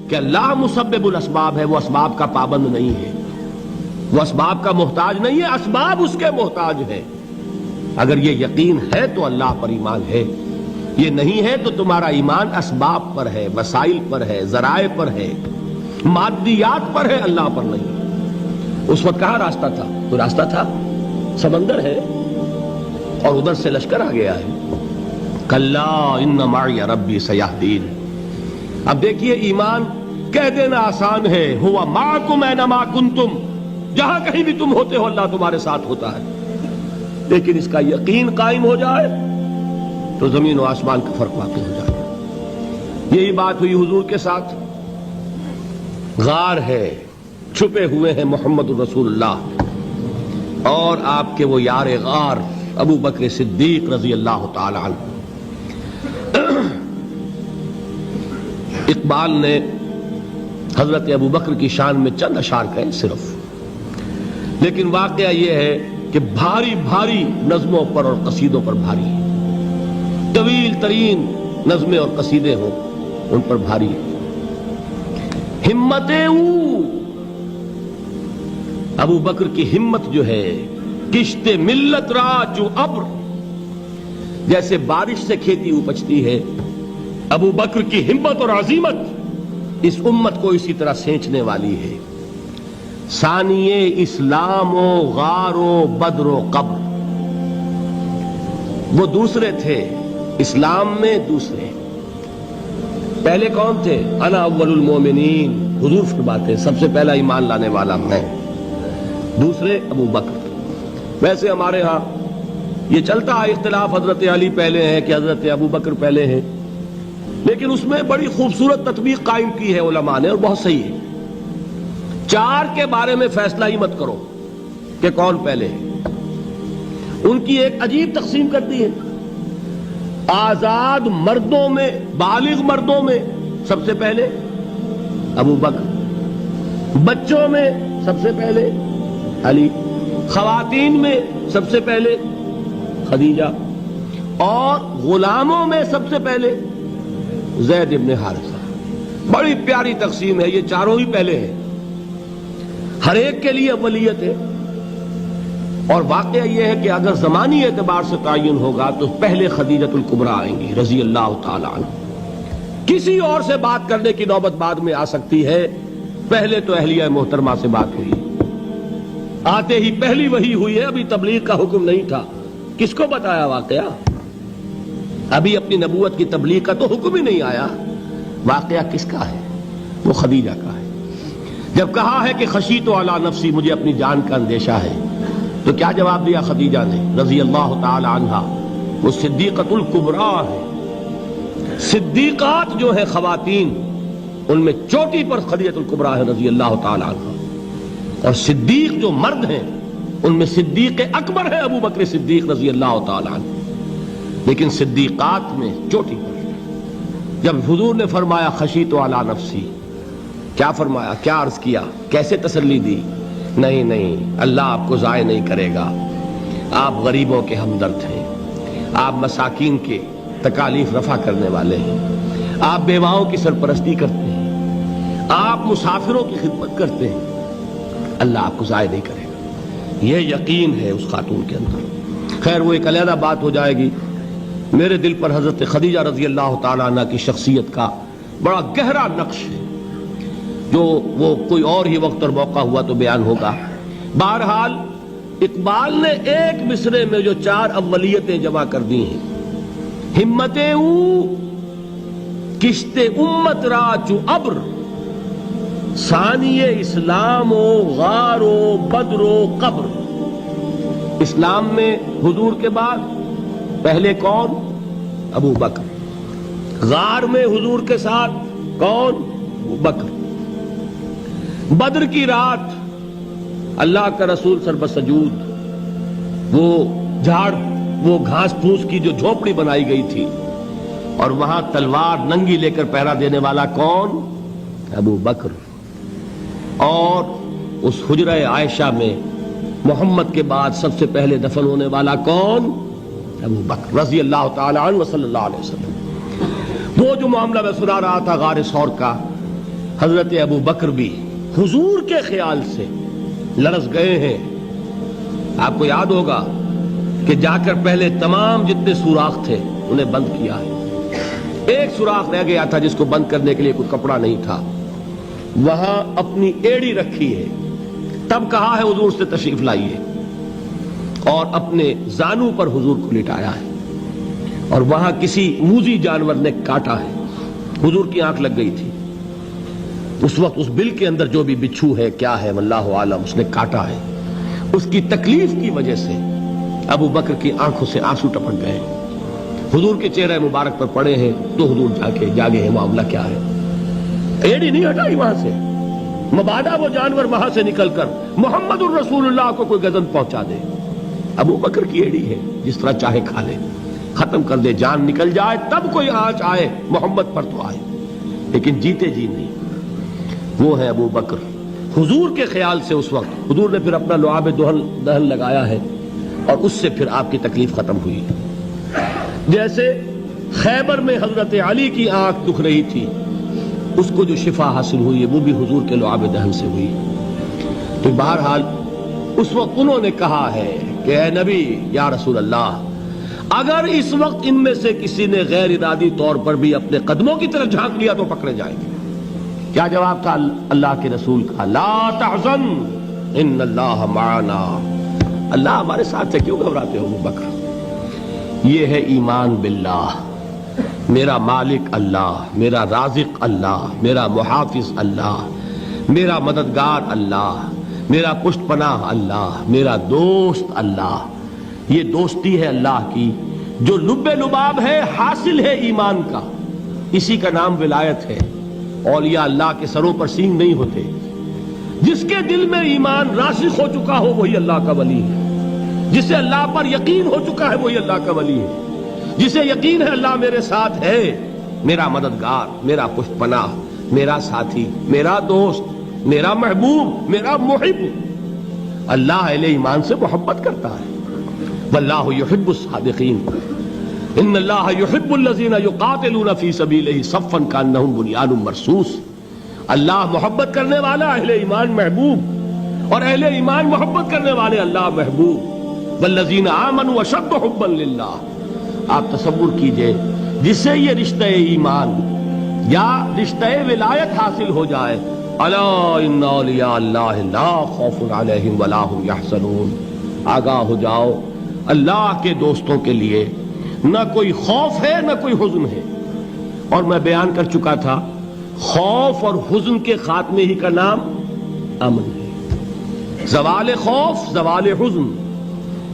کہ اللہ مسبب الاسباب ہے، وہ اسباب کا پابند نہیں ہے، وہ اسباب کا محتاج نہیں ہے، اسباب اس کے محتاج ہے۔ اگر یہ یقین ہے تو اللہ پر ایمان ہے، یہ نہیں ہے تو تمہارا ایمان اسباب پر ہے، وسائل پر ہے، ذرائع پر ہے، مادیات پر ہے، اللہ پر نہیں۔ اس وقت کہاں راستہ تھا؟ کوئی راستہ تھا؟ سمندر ہے اور ادھر سے لشکر آ گیا ہے۔ کلا ان معی ربی سیہدین۔ اب دیکھیے ایمان کہہ دینا آسان ہے، ہوا معکم اینما کنتم، جہاں کہیں بھی تم ہوتے ہو اللہ تمہارے ساتھ ہوتا ہے، لیکن اس کا یقین قائم ہو جائے تو زمین و آسمان کا فرق واقع ہو جائے۔ یہی بات ہوئی حضور کے ساتھ۔ غار ہے، چھپے ہوئے ہیں محمد الرسول اللہ اور آپ کے وہ یار غار ابو بکر صدیق رضی اللہ تعالی عنہ۔ اقبال نے حضرت ابو بکر کی شان میں چند اشعار کہے صرف، لیکن واقعہ یہ ہے کہ بھاری بھاری نظموں پر اور قصیدوں پر بھاری ہے، طویل ترین نظمیں اور قصیدے ہوں ان پر بھاری ہے۔ ہمت ابو بکر کی ہمت جو ہے، کشت ملت را جو ابر، جیسے بارش سے کھیتی اپجتی ہے، ابو بکر کی ہمت اور عزیمت اس امت کو اسی طرح سینچنے والی ہے۔ ثانیے اسلام و غار و بدر و قبر، وہ دوسرے تھے اسلام میں، دوسرے پہلے کون تھے؟ انا اول المومنین، حضور فرماتے ہیں سب سے پہلا ایمان لانے والا میں، دوسرے ابو بکر۔ ویسے ہمارے ہاں یہ چلتا ہے اختلاف، حضرت علی پہلے ہیں کہ حضرت ابو بکر پہلے ہیں، لیکن اس میں بڑی خوبصورت تطبیق قائم کی ہے علماء نے اور بہت صحیح ہے۔ چار کے بارے میں فیصلہ ہی مت کرو کہ کون پہلے ہے، ان کی ایک عجیب تقسیم کر دی ہے۔ آزاد مردوں میں، بالغ مردوں میں سب سے پہلے ابو بکر، بچوں میں سب سے پہلے علی، خواتین میں سب سے پہلے خدیجہ، اور غلاموں میں سب سے پہلے زید ابن حارثہ۔ بڑی پیاری تقسیم ہے، یہ چاروں ہی پہلے ہیں، ہر ایک کے لیے اولیت ہے۔ اور واقعہ یہ ہے کہ اگر زمانی اعتبار سے تعین ہوگا تو پہلے خدیجۃ الکبریٰ آئیں گی رضی اللہ تعالی عنہ، کسی اور سے بات کرنے کی نوبت بعد میں آ سکتی ہے، پہلے تو اہلیہ محترمہ سے بات ہوئی، آتے ہی پہلی وحی ہوئی ہے، ابھی تبلیغ کا حکم نہیں تھا۔ کس کو بتایا واقعہ؟ ابھی اپنی نبوت کی تبلیغ کا تو حکم ہی نہیں آیا۔ واقعہ کس کا ہے؟ وہ خدیجہ کا ہے۔ جب کہا ہے کہ خشیت علی نفسی، مجھے اپنی جان کا اندیشہ ہے، تو کیا جواب دیا خدیجہ نے رضی اللہ تعالی عنہا؟ وہ صدیقۃ الکبریٰ ہے۔ صدیقات جو ہیں خواتین، ان میں چوٹی پر خدیجۃ الکبریٰ ہے رضی اللہ تعالی عنہا، اور صدیق جو مرد ہیں ان میں صدیق اکبر ہے ابو بکر صدیق رضی اللہ تعالی عنہ، لیکن صدیقات میں چوٹی پر۔ جب حضور نے فرمایا خشیت علی نفسی، کیا فرمایا، کیا عرض کیا، کیسے تسلی دی؟ نہیں نہیں، اللہ آپ کو ضائع نہیں کرے گا، آپ غریبوں کے ہمدرد ہیں، آپ مساکین کے تکالیف رفع کرنے والے ہیں، آپ بیواؤں کی سرپرستی کرتے ہیں، آپ مسافروں کی خدمت کرتے ہیں، اللہ آپ کو ضائع نہیں کرے گا۔ یہ یقین ہے اس خاتون کے اندر۔ خیر وہ ایک علیحدہ بات ہو جائے گی۔ میرے دل پر حضرت خدیجہ رضی اللہ تعالیٰ عنہ کی شخصیت کا بڑا گہرا نقش ہے، جو وہ کوئی اور ہی وقت اور موقع ہوا تو بیان ہوگا۔ بہرحال اقبال نے ایک مصرے میں جو چار اولیتیں جمع کر دی ہیں، ہمتیں کشت امت را چو ابر، ثانی اسلام و غار و بدر و قبر۔ اسلام میں حضور کے بعد پہلے کون؟ ابو بکر۔ غار میں حضور کے ساتھ کون؟ ابو بکر۔ بدر کی رات اللہ کا رسول سر بسجود، وہ جھاڑ، وہ گھاس پھوس کی جو جھونپڑی بنائی گئی تھی، اور وہاں تلوار ننگی لے کر پہرا دینے والا کون؟ ابو بکر۔ اور اس حجرہ عائشہ میں محمد کے بعد سب سے پہلے دفن ہونے والا کون؟ ابو بکر رضی اللہ تعالی عنہ صلی اللہ علیہ وسلم۔ وہ جو معاملہ میں سنا رہا تھا غار ثور کا، حضرت ابو بکر بھی حضور کے خیال سے لرز گئے ہیں. آپ کو یاد ہوگا کہ جا کر پہلے تمام جتنے سوراخ تھے انہیں بند کیا ہے. ایک سوراخ رہ گیا تھا جس کو بند کرنے کے لیے کوئی کپڑا نہیں تھا. وہاں اپنی ایڑی رکھی ہے. تب کہا ہے حضور سے تشریف لائیے, اور اپنے زانو پر حضور کو لٹایا ہے. اور وہاں کسی موذی جانور نے کاٹا ہے. حضور کی آنکھ لگ گئی تھی. اس وقت اس بل کے اندر جو بھی بچھو ہے کیا ہے واللہ عالم, اس نے کاٹا ہے. اس کی تکلیف کی وجہ سے ابو بکر کی آنکھوں سے آنسو ٹپک گئے. حضور کے چہرے مبارک پر پڑے ہیں تو حضور جاگے ہیں, معاملہ کیا ہے. ایڑی نہیں ہٹائی وہاں سے, مبادا وہ جانور وہاں سے نکل کر محمد الرسول اللہ کو کوئی گزن پہنچا دے. ابو بکر کی ایڑی ہے, جس طرح چاہے کھا لے, ختم کر دے, جان نکل جائے تب کوئی آنچ آئے, محمد پر تو آئے, لیکن جیتے جی نہیں. وہ ہے ابو بکر. حضور کے خیال سے اس وقت حضور نے پھر اپنا لعاب دہن لگایا ہے, اور اس سے پھر آپ کی تکلیف ختم ہوئی. جیسے خیبر میں حضرت علی کی آنکھ دکھ رہی تھی, اس کو جو شفا حاصل ہوئی ہے وہ بھی حضور کے لعاب دہن سے ہوئی. تو بہرحال اس وقت انہوں نے کہا ہے کہ اے نبی یا رسول اللہ, اگر اس وقت ان میں سے کسی نے غیر ارادی طور پر بھی اپنے قدموں کی طرف جھانک لیا تو پکڑے جائیں گے. کیا جواب تھا اللہ کے رسول کا؟ لا تحزن ان اللہ معنا. اللہ ہمارے ساتھ ہے, کیوں گھبراتے ہو ابو بکر. یہ ہے ایمان باللہ, میرا مالک اللہ, میرا رازق اللہ, میرا محافظ اللہ, میرا مددگار اللہ, میرا پشت پناہ اللہ, میرا دوست اللہ. یہ دوستی ہے اللہ کی جو لب لباب ہے, حاصل ہے ایمان کا. اسی کا نام ولایت ہے. اولیاء اللہ کے سروں پر سینگ نہیں ہوتے. جس کے دل میں ایمان راسخ ہو چکا ہو وہی اللہ کا ولی ہے. جسے اللہ پر یقین ہو چکا ہے وہی اللہ کا ولی ہے. جسے یقین ہے اللہ میرے ساتھ ہے, میرا مددگار, میرا پشت پناہ, میرا ساتھی, میرا دوست, میرا محبوب, میرا محب. اللہ اہل ایمان سے محبت کرتا ہے. واللہ یحب الصادقین. ان اللہ یحب الذین یقاتلون فی سبیلہ صفا کانہم بنیان مرصوص. اللہ محبت کرنے والا, اہل ایمان محبوب, اور اہل ایمان محبت کرنے والے اللہ محبوب. والذین آمنوا اشد حبا للہ. آپ تصور کیجئے جسے یہ رشتہ ایمان یا رشتہ ولایت حاصل ہو جائے, الا ان اولیاء اللہ لا خوف علیہم ولا هم یحزنون. آگاہ ہو جاؤ, اللہ کے دوستوں کے لیے نہ کوئی خوف ہے نہ کوئی حزن ہے. اور میں بیان کر چکا تھا, خوف اور حزن کے خاتمے ہی کا نام امن ہے. زوال خوف, زوال حزن.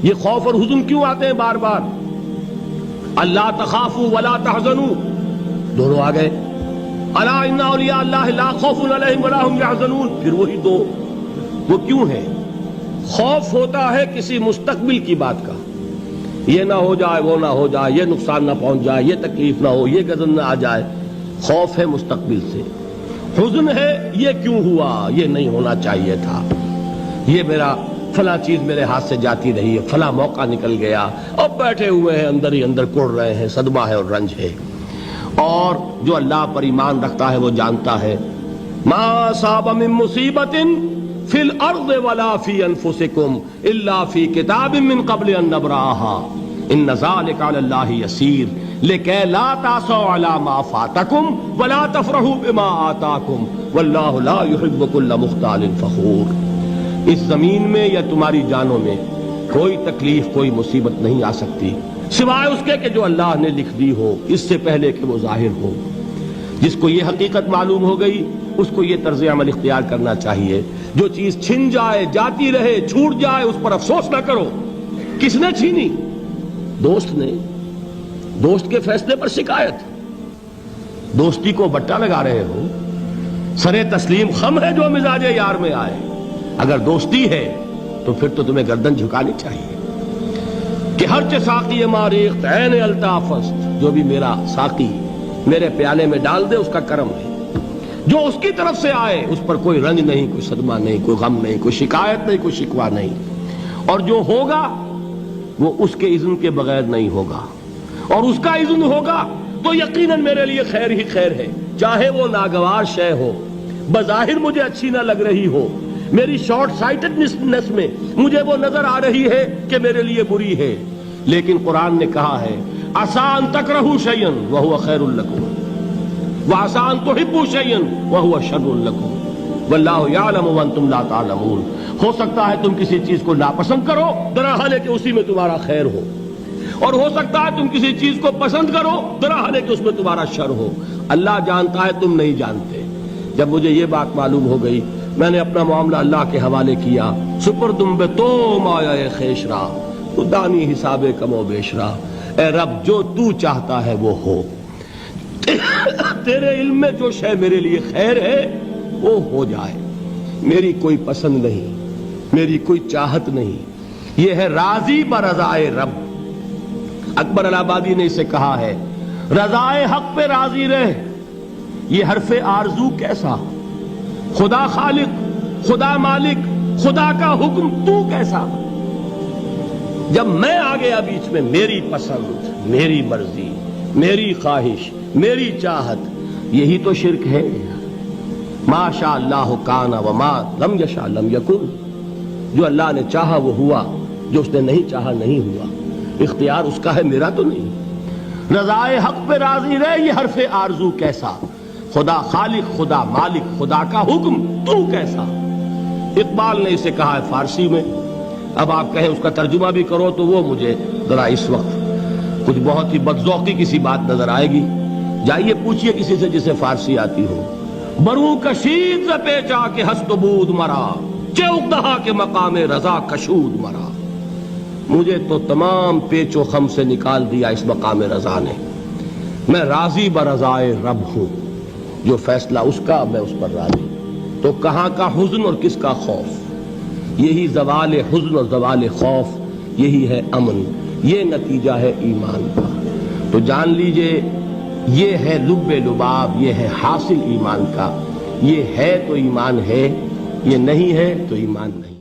یہ خوف اور حزن کیوں آتے ہیں بار بار؟ اللہ تخافوا ولا تحزنوا, دونوں آ گئے. الا ان اولیاء اللہ لا خوف علیہم ولا هم یحزنون, پھر وہی دو. وہ کیوں ہے؟ خوف ہوتا ہے کسی مستقبل کی بات کا, یہ نہ ہو جائے, وہ نہ ہو جائے, یہ نقصان نہ پہنچ جائے, یہ تکلیف نہ ہو, یہ غضب نہ آ جائے. خوف ہے مستقبل سے. حزن ہے یہ کیوں ہوا, یہ نہیں ہونا چاہیے تھا, یہ میرا فلاں چیز میرے ہاتھ سے جاتی رہی ہے, فلاں موقع نکل گیا, اب بیٹھے ہوئے ہیں اندر ہی اندر کڑ رہے ہیں, صدمہ ہے اور رنج ہے. اور جو اللہ پر ایمان رکھتا ہے وہ جانتا ہے ما اصاب من مصیبت فی الارض ولا فی انفسکم الا فی کتاب من قبل ان نبرأها ان ذلک علی اللہ یسیر لکی لا تعصوا علی ما فاتکم ولا تفرحوا بما آتاکم واللہ لا یحب کل مختال فخور. اس زمین میں یا تمہاری جانوں میں کوئی تکلیف, کوئی مصیبت نہیں آ سکتی سوائے اس کے کہ جو اللہ نے لکھ دی ہو, اس سے پہلے کہ وہ ظاہر ہو. جس کو یہ حقیقت معلوم ہو گئی اس کو یہ طرز عمل اختیار کرنا چاہیے. جو چیز چھن جائے, جاتی رہے, چھوٹ جائے, اس پر افسوس نہ کرو. کس نے چھینی؟ دوست نے. دوست کے فیصلے پر شکایت. دوستی کو بٹا لگا رہے ہو, سرے تسلیم خم ہے جو مزاج یار میں آئے. اگر دوستی ہے تو پھر تو تمہیں گردن جھکانی چاہیے کہ ہر چہ ساقی ماریخت عین الطافست, جو بھی میرا ساقی میرے پیالے میں ڈال دے اس کا کرم ہے. جو اس کی طرف سے آئے اس پر کوئی رنج نہیں, کوئی صدمہ نہیں, کوئی غم نہیں, کوئی شکایت نہیں, کوئی شکوہ نہیں. اور جو ہوگا وہ اس کے اذن کے بغیر نہیں ہوگا, اور اس کا اذن ہوگا تو یقیناً میرے لیے خیر ہی خیر ہے, چاہے وہ ناگوار شے ہو, بظاہر مجھے اچھی نہ لگ رہی ہو، میری شارٹ سائٹڈنس میں مجھے وہ نظر آ رہی ہے کہ میرے لیے بری ہے، لیکن قرآن نے کہا ہے عسیٰ ان تکرہوا شیئا وہو خیر لکم وعسیٰ ان تحبوا شیئا وہو شر لکم واللہ یعلم وانتم لا تعلمون۔ ہو سکتا ہے تم کسی چیز کو ناپسند کرو، درحال ہے کہ اسی میں تمہارا خیر ہو، اور ہو سکتا ہے تم کسی چیز کو پسند کرو، درحال ہے کہ اس میں تمہارا شر ہو۔ اللہ جانتا ہے، تم نہیں جانتے۔ جب مجھے یہ بات معلوم ہو گئی، میں نے اپنا معاملہ اللہ کے حوالے کیا۔ سپردم بے تو مایا خیشرا تو دانی حساب کم و بیشرا، اے رب جو تو چاہتا ہے وہ ہو، تیرے علم میں جو شے میرے لیے خیر ہے وہ ہو جائے، میری کوئی پسند نہیں، میری کوئی چاہت نہیں، یہ ہے راضی برضائے رب۔ اکبر الہ آبادی نے اسے کہا ہے رضائے حق پہ راضی رہ، یہ حرف آرزو کیسا، خدا خالق، خدا مالک، خدا کا حکم تو کیسا۔ جب میں آ گیا بیچ میں، میری پسند، میری مرضی، میری خواہش، میری چاہت، یہی تو شرک ہے۔ ما شاء اللہ کان وما لم یشاء لم یکن، جو اللہ نے چاہا وہ ہوا، جو اس نے نہیں چاہا نہیں ہوا، اختیار اس کا ہے، میرا تو نہیں۔ رضائے حق پہ راضی رہے، یہ حرف آرزو کیسا، خدا خالق، خدا مالک، خدا کا حکم تو کیسا۔ اقبال نے اسے کہا ہے فارسی میں، اب آپ کہیں اس کا ترجمہ بھی کرو تو وہ مجھے ذرا اس وقت کچھ بہت ہی بدذوقی کسی بات نظر آئے گی۔ جائیے پوچھئے کسی سے جسے فارسی آتی ہو۔ برو کشید ز پیچا کے ہست و بود مرا، چوک دہا کے مقام رضا کشود مرا۔ مجھے تو تمام پیچ و خم سے نکال دیا اس مقام رضا نے، میں راضی برضائے رب ہوں، جو فیصلہ اس کا میں اس پر راضی۔ تو کہاں کا حزن اور کس کا خوف، یہی زوال حزن اور زوال خوف، یہی ہے امن، یہ نتیجہ ہے ایمان کا۔ تو جان لیجئے یہ ہے لب لباب، یہ ہے حاصل ایمان کا، یہ ہے تو ایمان ہے، یہ نہیں ہے تو ایمان نہیں۔